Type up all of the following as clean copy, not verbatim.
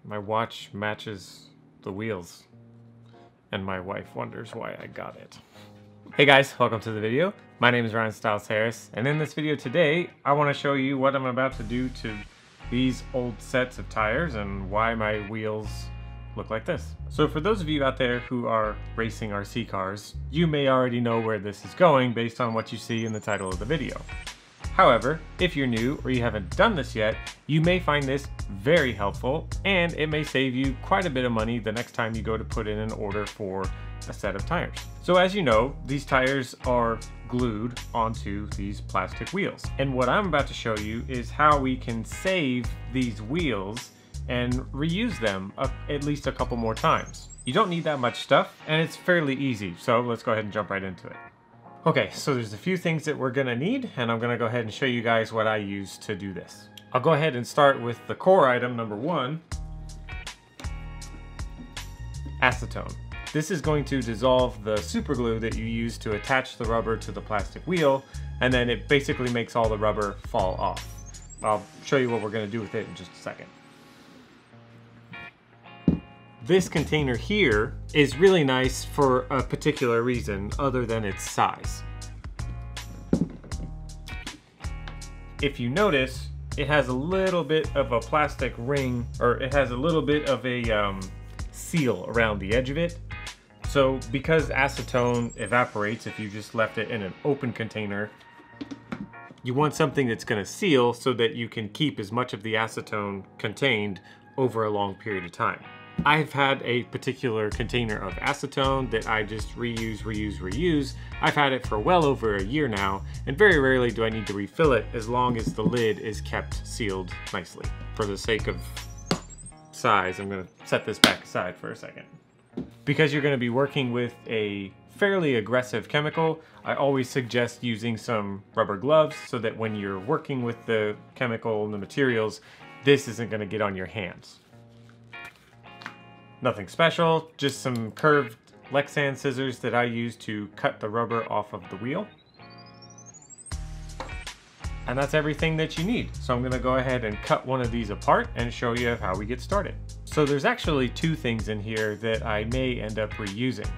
My watch matches the wheels, and my wife wonders why I got it. Hey guys, welcome to the video. My name is Ryan Styles Harris, and in this video today, I want to show you what I'm about to do to these old sets of tires and why my wheels look like this. So for those of you out there who are racing RC cars, you may already know where this is going based on what you see in the title of the video. However, if you're new or you haven't done this yet, you may find this very helpful and it may save you quite a bit of money the next time you go to put in an order for a set of tires. So as you know, these tires are glued onto these plastic wheels. And what I'm about to show you is how we can save these wheels and reuse them at least a couple more times. You don't need that much stuff and it's fairly easy. So let's go ahead and jump right into it. Okay, so there's a few things that we're gonna need, and I'm gonna go ahead and show you guys what I use to do this. I'll go ahead and start with the core item number one, acetone. This is going to dissolve the super glue that you use to attach the rubber to the plastic wheel, and then it basically makes all the rubber fall off. I'll show you what we're gonna do with it in just a second. This container here is really nice for a particular reason other than its size. If you notice, it has a little bit of a plastic ring, or it has a little bit of a seal around the edge of it. So because acetone evaporates if you just left it in an open container, you want something that's going to seal so that you can keep as much of the acetone contained over a long period of time. I've had a particular container of acetone that I just reuse. I've had it for well over a year now, and very rarely do I need to refill it as long as the lid is kept sealed nicely. For the sake of size, I'm gonna set this back aside for a second. Because you're gonna be working with a fairly aggressive chemical, I always suggest using some rubber gloves so that when you're working with the chemical and the materials, this isn't gonna get on your hands. Nothing special, just some curved Lexan scissors that I use to cut the rubber off of the wheel. And that's everything that you need. So I'm gonna go ahead and cut one of these apart and show you how we get started. So there's actually two things in here that I may end up reusing.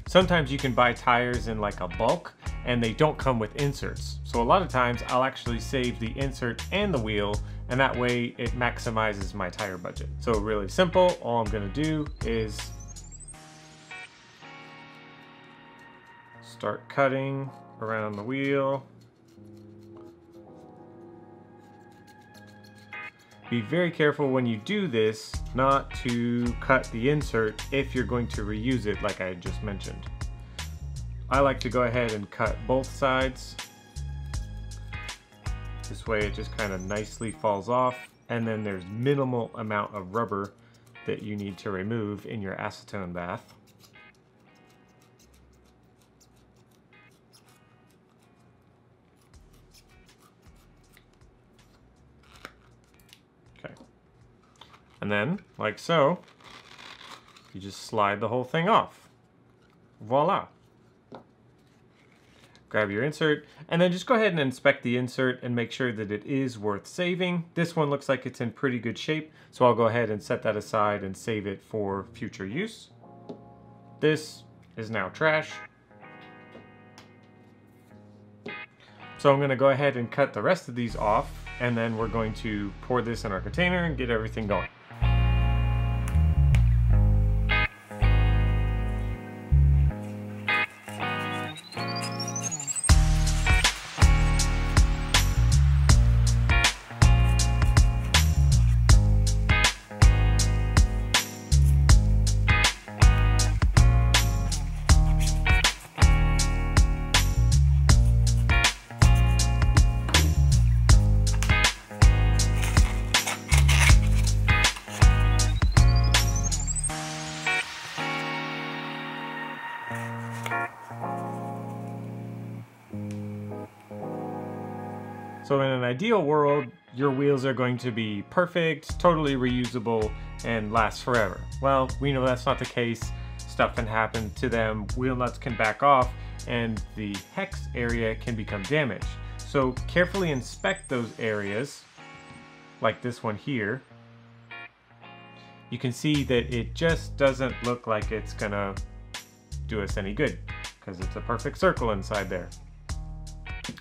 Sometimes you can buy tires in like a bulk and they don't come with inserts. So a lot of times I'll actually save the insert and the wheel, and that way it maximizes my tire budget. So really simple, all I'm gonna do is start cutting around the wheel. Be very careful when you do this not to cut the insert if you're going to reuse it like I just mentioned. I like to go ahead and cut both sides. This way it just kind of nicely falls off, and then there's minimal amount of rubber that you need to remove in your acetone bath. Okay. And then, like so, you just slide the whole thing off. Voila. Grab your insert, and then just go ahead and inspect the insert and make sure that it is worth saving. This one looks like it's in pretty good shape, so I'll go ahead and set that aside and save it for future use. This is now trash. So I'm gonna go ahead and cut the rest of these off, and then we're going to pour this in our container and get everything going. So in an ideal world, your wheels are going to be perfect, totally reusable, and last forever. Well, we know that's not the case. Stuff can happen to them, wheel nuts can back off, and the hex area can become damaged. So carefully inspect those areas, like this one here, you can see that it just doesn't look like it's gonna do us any good because it's a perfect circle inside there.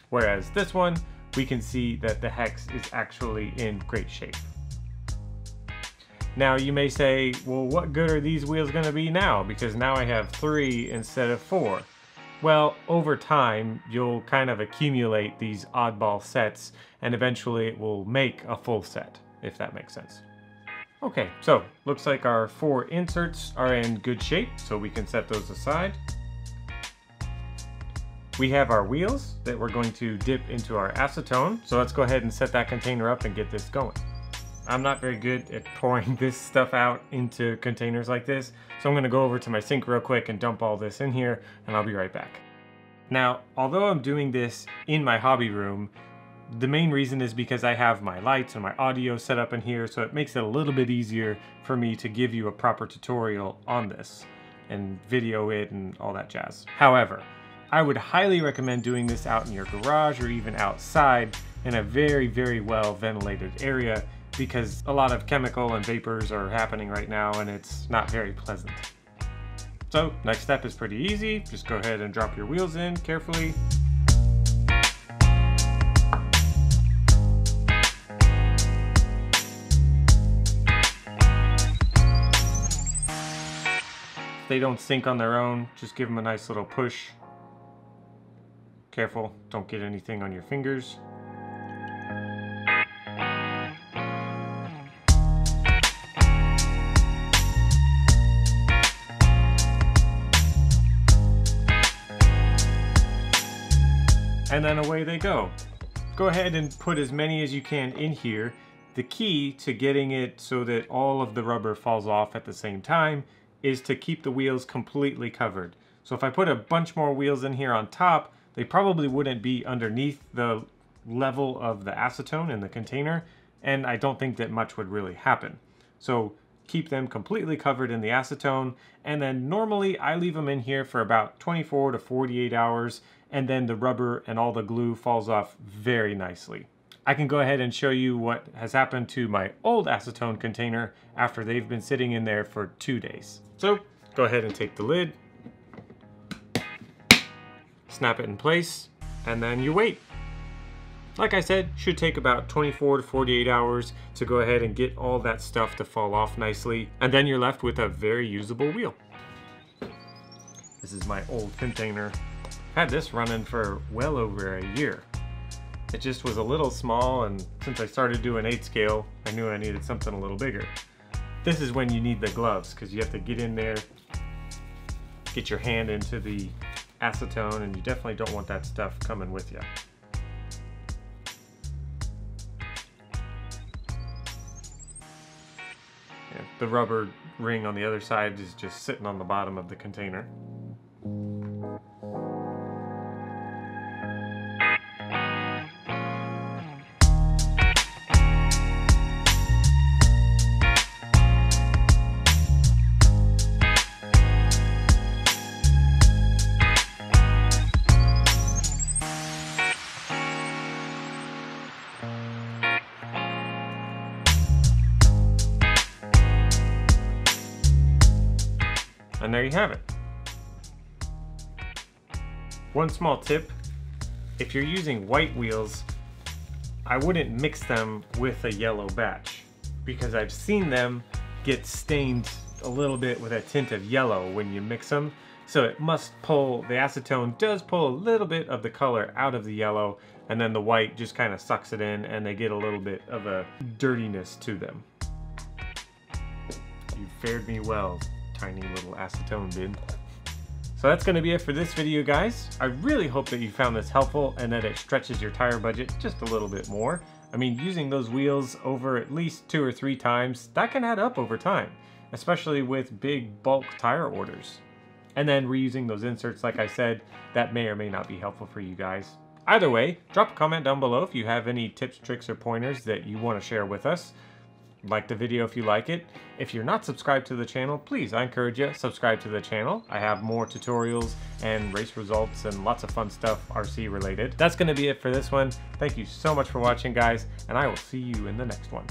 Whereas this one, we can see that the hex is actually in great shape. Now you may say, well, what good are these wheels gonna be now? Because now I have 3 instead of 4. Well, over time, you'll kind of accumulate these oddball sets and eventually it will make a full set, if that makes sense. Okay, so looks like our 4 inserts are in good shape, so we can set those aside. We have our wheels that we're going to dip into our acetone, so let's go ahead and set that container up and get this going. I'm not very good at pouring this stuff out into containers like this, so I'm gonna go over to my sink real quick and dump all this in here, and I'll be right back. Now, although I'm doing this in my hobby room, the main reason is because I have my lights and my audio set up in here, so it makes it a little bit easier for me to give you a proper tutorial on this and video it and all that jazz. However, I would highly recommend doing this out in your garage or even outside in a very, very well ventilated area, because a lot of chemical and vapors are happening right now and it's not very pleasant. So next step is pretty easy. Just go ahead and drop your wheels in carefully. If they don't sink on their own, just give them a nice little push. Careful, don't get anything on your fingers. And then away they go. Go ahead and put as many as you can in here. The key to getting it so that all of the rubber falls off at the same time is to keep the wheels completely covered. So if I put a bunch more wheels in here on top, they probably wouldn't be underneath the level of the acetone in the container, and I don't think that much would really happen. So keep them completely covered in the acetone, and then normally I leave them in here for about 24 to 48 hours, and then the rubber and all the glue falls off very nicely. I can go ahead and show you what has happened to my old acetone container after they've been sitting in there for 2 days. So go ahead and take the lid, snap it in place, and then you wait. Like I said, should take about 24 to 48 hours to go ahead and get all that stuff to fall off nicely, and then you're left with a very usable wheel. This is my old container. Had this running for well over a year. It just was a little small, and since I started doing 8 scale, I knew I needed something a little bigger. This is when you need the gloves, because you have to get in there, get your hand into the acetone, and you definitely don't want that stuff coming with you. Yeah, the rubber ring on the other side is just sitting on the bottom of the container. And there you have it. One small tip, if you're using white wheels, I wouldn't mix them with a yellow batch, because I've seen them get stained a little bit with a tint of yellow when you mix them. So it must pull, the acetone does pull a little bit of the color out of the yellow, and then the white just kind of sucks it in, and they get a little bit of a dirtiness to them. You fared me well, tiny little acetone bin. So that's going to be it for this video, guys. I really hope that you found this helpful and that it stretches your tire budget just a little bit more. I mean, using those wheels over at least 2 or 3 times, that can add up over time, especially with big bulk tire orders. And then reusing those inserts, like I said, that may or may not be helpful for you guys. Either way, drop a comment down below if you have any tips, tricks, or pointers that you want to share with us. Like the video if you like it. If you're not subscribed to the channel, please, I encourage you, subscribe to the channel. I have more tutorials and race results and lots of fun stuff RC related. That's going to be it for this one. Thank you so much for watching, guys, and I will see you in the next one.